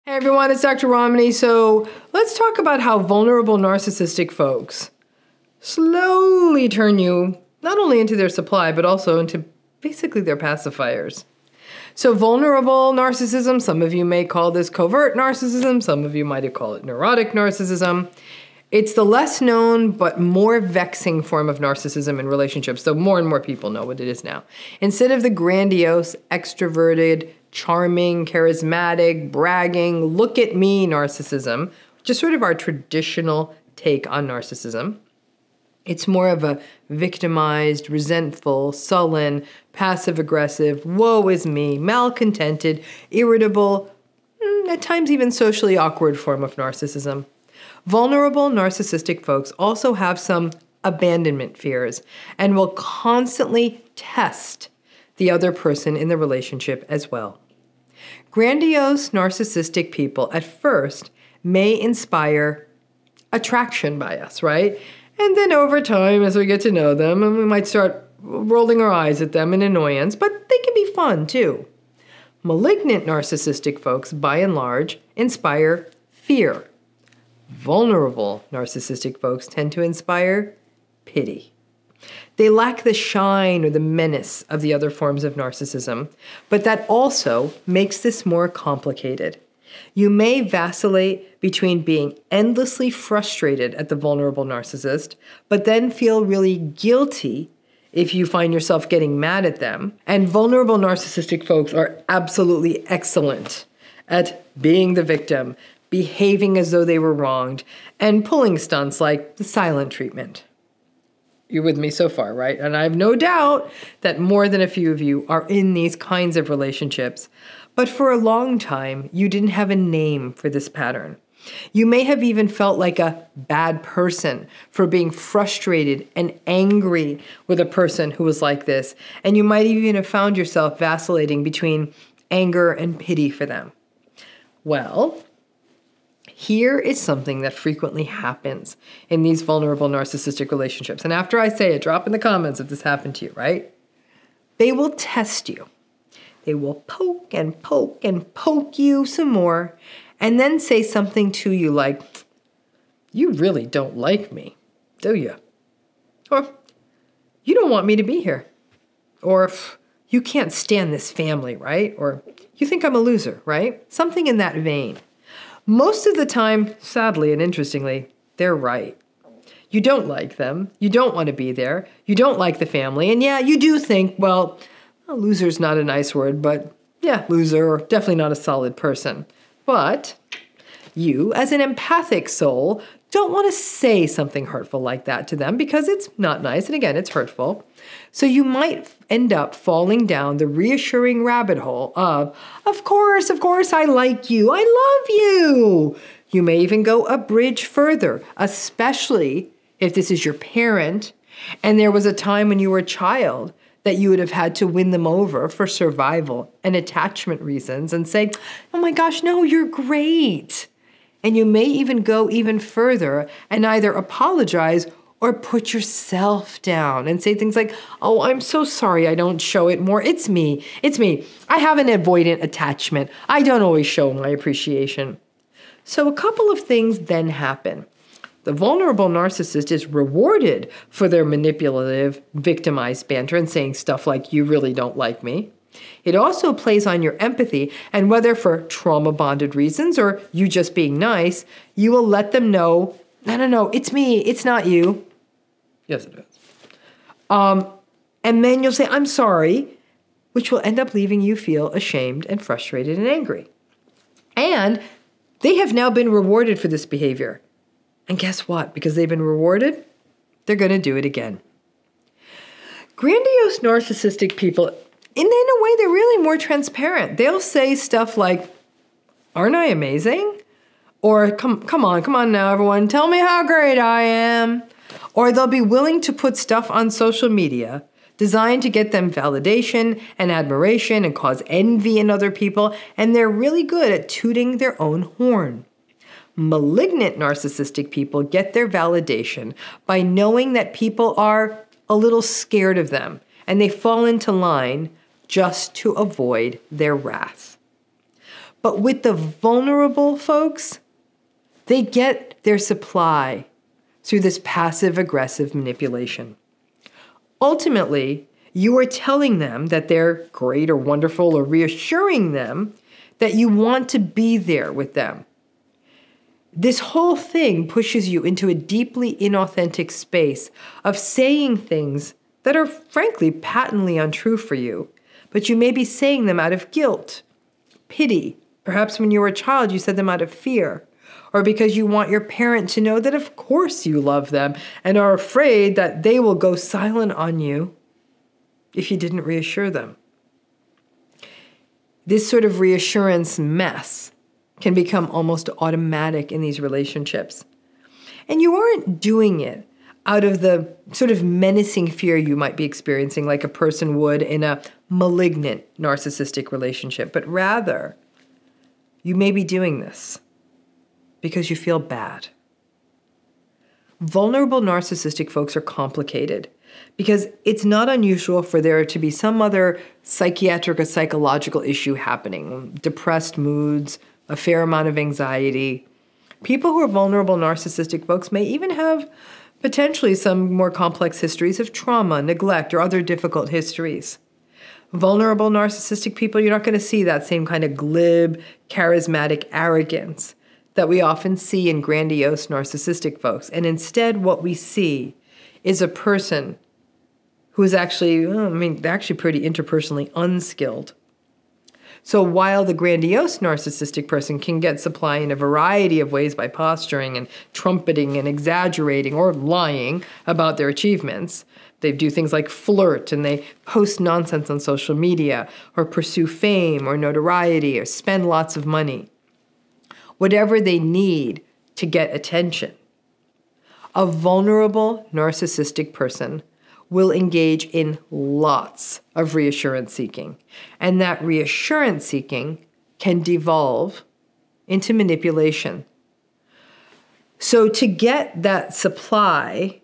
Hey everyone, it's Dr. Ramani. So let's talk about how vulnerable narcissistic folks slowly turn you not only into their supply, but also into basically their pacifiers. So vulnerable narcissism, some of you may call this covert narcissism, some of you might call it neurotic narcissism. It's the less known but more vexing form of narcissism in relationships, so more and more people know what it is now. Instead of the grandiose, extroverted, charming, charismatic, bragging, look at me narcissism, which is sort of our traditional take on narcissism, it's more of a victimized, resentful, sullen, passive-aggressive, woe is me, malcontented, irritable, at times even socially awkward form of narcissism. Vulnerable narcissistic folks also have some abandonment fears and will constantly test the other person in the relationship as well. Grandiose narcissistic people at first may inspire attraction by us, right? And then over time, as we get to know them, and we might start rolling our eyes at them in annoyance, but they can be fun too. Malignant narcissistic folks, by and large, inspire fear. Vulnerable narcissistic folks tend to inspire pity. They lack the shine or the menace of the other forms of narcissism, but that also makes this more complicated. You may vacillate between being endlessly frustrated at the vulnerable narcissist, but then feel really guilty if you find yourself getting mad at them. And vulnerable narcissistic folks are absolutely excellent at being the victim, behaving as though they were wronged, and pulling stunts like the silent treatment. You're with me so far, right? And I have no doubt that more than a few of you are in these kinds of relationships. But for a long time, you didn't have a name for this pattern. You may have even felt like a bad person for being frustrated and angry with a person who was like this. And you might even have found yourself vacillating between anger and pity for them. Well, here is something that frequently happens in these vulnerable narcissistic relationships. And after I say it, drop in the comments if this happened to you, right? They will test you. They will poke and poke and poke you some more, and then say something to you like, you really don't like me, do you? Or, you don't want me to be here. Or, you can't stand this family, right? Or, you think I'm a loser, right? Something in that vein. Most of the time, sadly and interestingly, they're right. You don't like them. You don't want to be there. You don't like the family. And yeah, you do think, well, loser's not a nice word, but yeah, loser, or definitely not a solid person. But you, as an empathic soul, don't want to say something hurtful like that to them because it's not nice. And again, it's hurtful. So you might end up falling down the reassuring rabbit hole of course, I like you. I love you. You may even go a bridge further, especially if this is your parent and there was a time when you were a child that you would have had to win them over for survival and attachment reasons and say, oh my gosh, no, you're great. And you may even go even further and either apologize or put yourself down and say things like, oh, I'm so sorry I don't show it more. It's me. It's me. I have an avoidant attachment. I don't always show my appreciation. So a couple of things then happen. The vulnerable narcissist is rewarded for their manipulative, victimized banter and saying stuff like, you really don't like me. It also plays on your empathy, and whether for trauma-bonded reasons or you just being nice, you will let them know, no, it's me, it's not you. Yes, it is. And then you'll say, I'm sorry, which will end up leaving you feel ashamed and frustrated and angry. And they have now been rewarded for this behavior. And guess what? Because they've been rewarded, they're going to do it again. Grandiose narcissistic people, in a way, they're really more transparent. They'll say stuff like, aren't I amazing? Or come on now, everyone, tell me how great I am. Or they'll be willing to put stuff on social media designed to get them validation and admiration and cause envy in other people, and they're really good at tooting their own horn. Malignant narcissistic people get their validation by knowing that people are a little scared of them, and they fall into line just to avoid their wrath. But with the vulnerable folks, they get their supply through this passive-aggressive manipulation. Ultimately, you are telling them that they're great or wonderful, or reassuring them that you want to be there with them. This whole thing pushes you into a deeply inauthentic space of saying things that are frankly patently untrue for you, but you may be saying them out of guilt, pity. Perhaps when you were a child, you said them out of fear, or because you want your parent to know that of course you love them and are afraid that they will go silent on you if you didn't reassure them. This sort of reassurance mess can become almost automatic in these relationships. And you aren't doing it out of the sort of menacing fear you might be experiencing like a person would in a malignant narcissistic relationship, but rather you may be doing this because you feel bad. Vulnerable narcissistic folks are complicated because it's not unusual for there to be some other psychiatric or psychological issue happening, depressed moods, a fair amount of anxiety. People who are vulnerable narcissistic folks may even have potentially some more complex histories of trauma, neglect, or other difficult histories. Vulnerable narcissistic people, you're not going to see that same kind of glib, charismatic arrogance that we often see in grandiose narcissistic folks. And instead, what we see is a person who is actually, they're actually pretty interpersonally unskilled. So while the grandiose narcissistic person can get supply in a variety of ways by posturing and trumpeting and exaggerating or lying about their achievements, they do things like flirt and they post nonsense on social media or pursue fame or notoriety or spend lots of money. Whatever they need to get attention. A vulnerable narcissistic person will engage in lots of reassurance seeking. And that reassurance seeking can devolve into manipulation. So to get that supply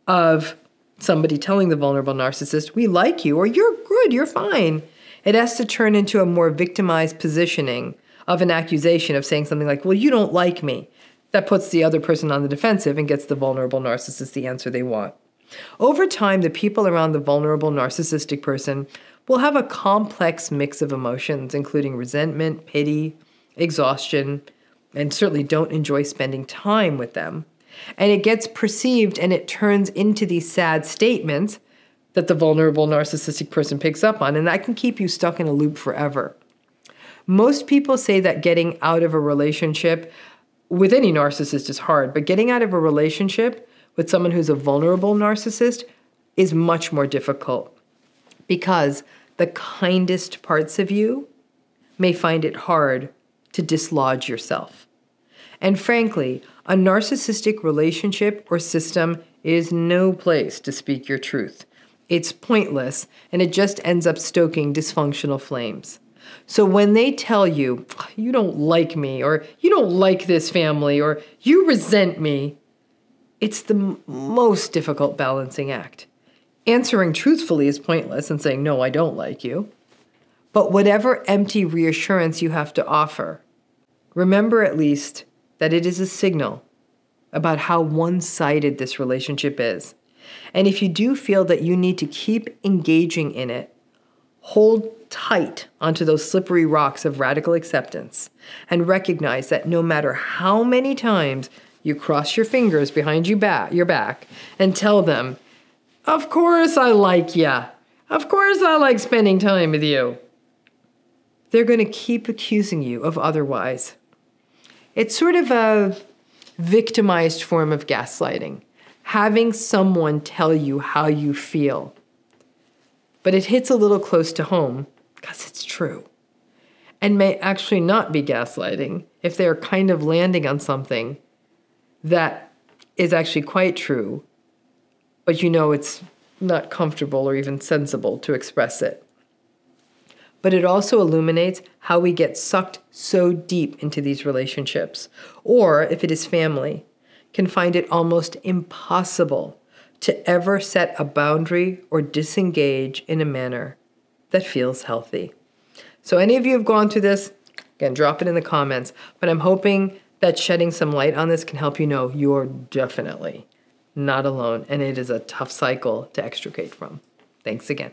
of somebody telling the vulnerable narcissist, we like you, or you're good, you're fine, it has to turn into a more victimized positioning of an accusation of saying something like, well, you don't like me. That puts the other person on the defensive and gets the vulnerable narcissist the answer they want. Over time, the people around the vulnerable narcissistic person will have a complex mix of emotions, including resentment, pity, exhaustion, and certainly don't enjoy spending time with them. And it gets perceived and it turns into these sad statements that the vulnerable narcissistic person picks up on, and that can keep you stuck in a loop forever. Most people say that getting out of a relationship with any narcissist is hard, but getting out of a relationship with someone who's a vulnerable narcissist is much more difficult because the kindest parts of you may find it hard to dislodge yourself. And frankly, a narcissistic relationship or system is no place to speak your truth. It's pointless, and it just ends up stoking dysfunctional flames. So when they tell you, you don't like me, or you don't like this family, or you resent me, it's the most difficult balancing act. Answering truthfully is pointless and saying, no, I don't like you. But whatever empty reassurance you have to offer, remember at least that it is a signal about how one-sided this relationship is. And if you do feel that you need to keep engaging in it, hold tight onto those slippery rocks of radical acceptance and recognize that no matter how many times you cross your fingers behind your back and tell them, of course I like ya. Of course I like spending time with you. They're going to keep accusing you of otherwise. It's sort of a victimized form of gaslighting, having someone tell you how you feel. But it hits a little close to home because it's true and may actually not be gaslighting if they're kind of landing on something that is actually quite true, but you know it's not comfortable or even sensible to express it. But it also illuminates how we get sucked so deep into these relationships, or if it is family, can find it almost impossible to ever set a boundary or disengage in a manner that feels healthy. So any of you have gone through this, Again, drop it in the comments. But I'm hoping that shedding some light on this can help you know you're definitely not alone, and it is a tough cycle to extricate from. Thanks again.